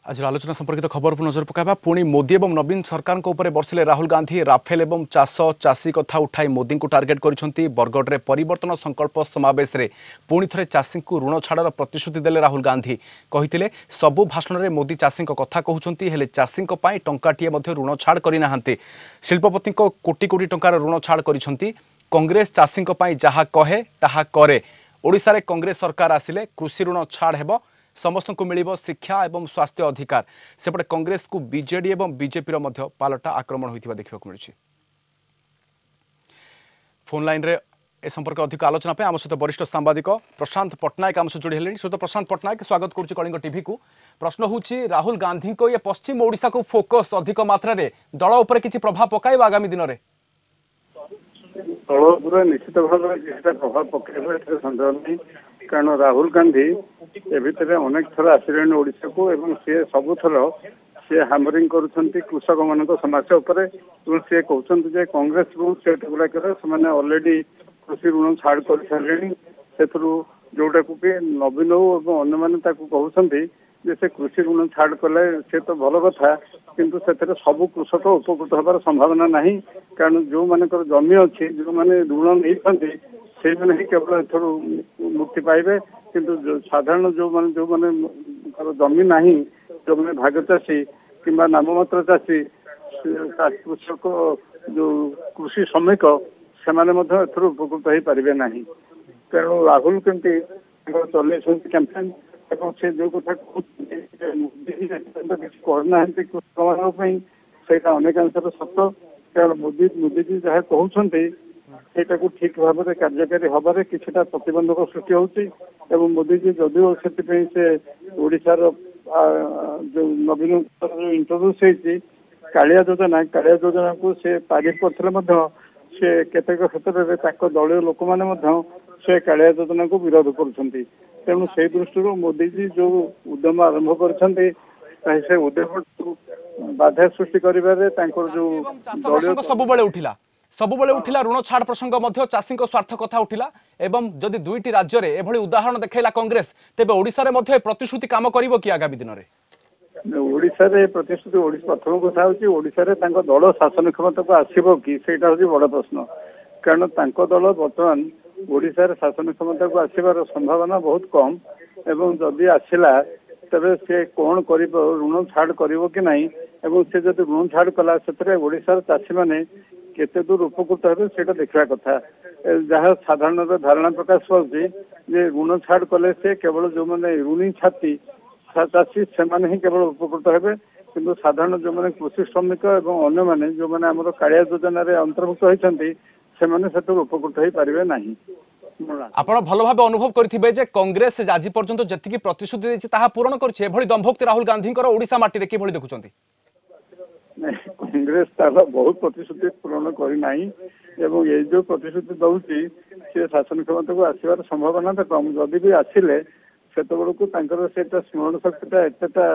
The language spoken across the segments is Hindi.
आज आलोचना संपर्कित खबर को नजर पकाइबा पुणी मोदी और नवीन सरकार उपर बर्षिले राहुल गांधी राफेल और चाष चाषी कथा उठाई मोदी को टार्गेट कर बरगढ़ में परिवर्तन संकल्प समावेश में पुणी थे चाषी को ऋण छाड़र प्रतिश्रुति देले राहुल गांधी कहते सबु भाषण में मोदी चाषी कथा कहते हेले चाषी टंकाटीए ऋण छाड़ करना शिल्पपति कोटी कोटी टंकार ऋण छाड़ कर कांग्रेस चाषी जहा कहे ताहा करे ओडिशा रे कांग्रेस सरकार आसिले कृषि ऋण छाड़ हेबो समस्त को मिलिबो शिक्षा एवं स्वास्थ्य अधिकार सेपटे कांग्रेस को बीजेडी एवं बीजेपी रो मध्य पालटा आक्रमण होइतिबा देखिबा को मिलछि। फोन लाइन रे ए संपर्क अधिक आलोचना पे आम सहित वरिष्ठ सांबादिक प्रशांत पट्टनायक आम सहित जोड़ी हेलेनी। श्रोता प्रशांत पट्टनायक स्वागत करुछि कलिंग टीवी को। प्रश्न होछि राहुल गांधी को ये पश्चिम ओडिशा को फोकस अधिक मात्रा रे दल उपर किछि प्रभाव पकाइबा आगामी दिन रे दल पूरा निश्चित भाव प्रभाव पकड़ सन्देह नहीं कारण राहुल गांधी एभितर अनेक थर आसिले ओडिशा को एवं सी सबु थर सी हामरिंग करुछंती कृषक मान समस्या उपर सी कहते कांग्रेस स्टेट गुड़ाक से ऑलरेडी कृषि ऋण छाड़ कर सारे से जोटा को भी नवीन और अन्य मैंने कहते से कृषि ऋण छाड़ कले से तो भल कथा किंतु से सब कृषक उपकृत हबार संभावना नहीं कारण जो मानकर जमी अच्छी जो मैंने ऋण नहीं से मैंने ही केवल एथर मुक्ति पाइबे किंतु साधारण जो मैंने जमी नहीं जो मैंने भाग चाषी कि नाममात्र चाषी कृषक जो कृषि श्रमिक से उपकृत हो पारे ना तेणु राहुल केमती चल कैंपेन से जो कथा करना कृषक मान से अनेकांश सत कारण मोदीजी जहाँ कहते सेटा को ठीक भाव में कार्यकारी हबारे किछटा प्रतिबंधक सृष्टि होती मोदीजी जदिव से ओडिशार जो नवीन इंट्रोड्यूस होती कालिया योजना को से तारीफ करते से केतेक क्षेत्र में दलीय लोक मैंने से कालिया योजना को विरोध करुँच तेणु से दृष्टि मोदीजी जो उद्यम आरंभ कर उद्यम बाधा सृष्टि कर सबुबले उठिला ऋण छाड़ प्रसंग मध्य चाषी स्वार्थ कथा उठिला एवं जदि दुईटी राज्य में एभली उदाहरण देखैला कांग्रेस तेबे ओडिशा रे मध्य प्रतिश्रुति काम करिवो कि आगामी दिन में ओडिशा रे प्रतिश्रुति प्रथम कथा होची ओडिशा रे तांको दल शासन क्षमता को आसीबो कि सेटा होची बड़ प्रश्न कारण तांको दल वर्तमान ओडिशा रे शासन क्षमता को आसीबार संभावना बहुत कम एवं जदि आसिला तबे से कौन करिवो ऋण छाड़ करिवो कि नहीं एवं से जदि ऋण छाड़ कला सेतरे ओडिशा चाषी माने केते दूर उपकृत हे से देखा कथा जहाँ साधारण धारणा प्रकाश पाऊँचे ऋण छाड़ कले से केवल जो मैंने ऋणी छाती चाषी से ही केवल उपकृत हे किंतु साधारण जो मैंने कृषि श्रमिक और अन्य मैंने जो मैंने आम कालिया योजना अंतर्भुक्त होती से उपकृत हो पारे ना। आपण भल भाव अनुभव करेंगे जे कांग्रेस आज पर्यंत जी प्रतिश्रुति देछि ताहा पूरण करछि एभली दंभोक्ति राहुल गांधी ओडिशा माटी रे किभली देखुछंती कांग्रेस तार बहुत प्रतिश्रुति पूरण करना ये जो प्रतिश्रुति दौची से शासन क्षमता को आसबार संभावना तो कम जदि भी आसिले से स्मरण शक्तिटा एतटा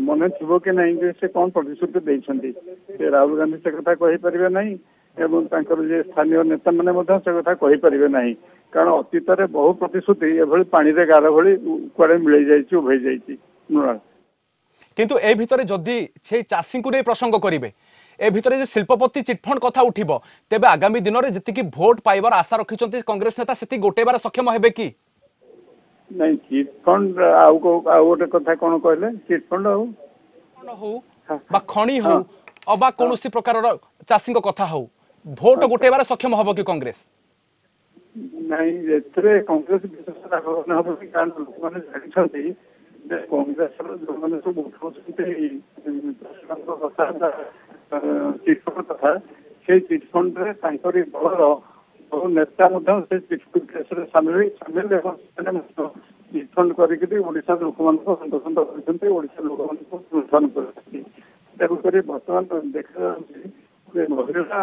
मन थी कि नहीं से कौन प्रतिश्रुति देते राहुल गांधी से कथा कहीपर ना एवं जे स्थानीय नेता मैंने से कथा कहीपर ना कारण अतीत में बहु प्रतिश्रुति एभली पानी रे गार भली कुआड़े मिल जाइए उभे जाइए किंतु ए भितरे जदि से चाषी को नहीं प्रसंग करेंगे ए भितरे शिल्पपति चिटफंड कथा उठिबो तेबे आगामी दिन में जी भोट पाइबार आशा रखिछन्ति कांग्रेस नेता से गोटेबार सक्षम हेबे कि नहीं चिटफंड आउ गोटे कथा कौन कहले चिटफंड हो बा खणी हो अबा कोनोसी प्रकार चाषी कथा हो भोट गोटेबार सक्षम हबो कि कांग्रेस नहीं एथरे कांग्रेस विशेष आगमन हबो कि कारण लोक माने जानिछन्ति कांग्रेस जो मैंने सब उठाते चिटफंड कथा से चिटफंड दलर नेता से चिटफंड केस सामिल चिटफंड करशा लोक सतोषा लोक प्रोत्साहन कर बर्तमान देखा महिला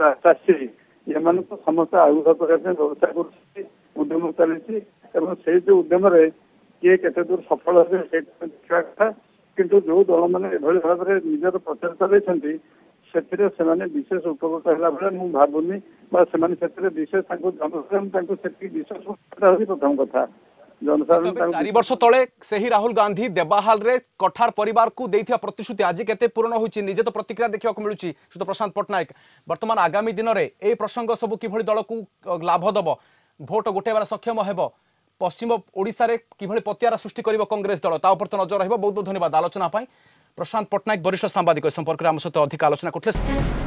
चाषी ये समस्त आयुध करने व्यवस्था करद्यम चली से जो उद्यम किए केते दूर सफल हे देखा कथा किंतु जो दल मैंने एभली भाव में निजर प्रचार चलती से विशेष उपकृत है भाई भावुनी विशेष जनसाधारण विश्वास प्रथम कथा जनसाधारण 4 वर्ष तले सही राहुल गांधी देवाहाल रे कठार परिवार को देथिया प्रतिश्रुति आज केते पूर्ण होची निजे तो प्रतिक्रिया देखिया को मिलुची सुत प्रशांत पटनायक वर्तमान आगामी दिन रे ए प्रसंग सब किभଳି दल को लाभ दब भोट गोटेबार सक्षम हेबो पश्चिम ओडिशा रे किभଳି पतियारा सृष्टि करिवो कांग्रेस दल ता ऊपर तो नजर रहबो बहुत बहुत धन्यवाद आलोचना पाई प्रशांत पटनायक वरिष्ठ सांबादिक संपर्क में आम सहित अधिक आलोचना करथिले।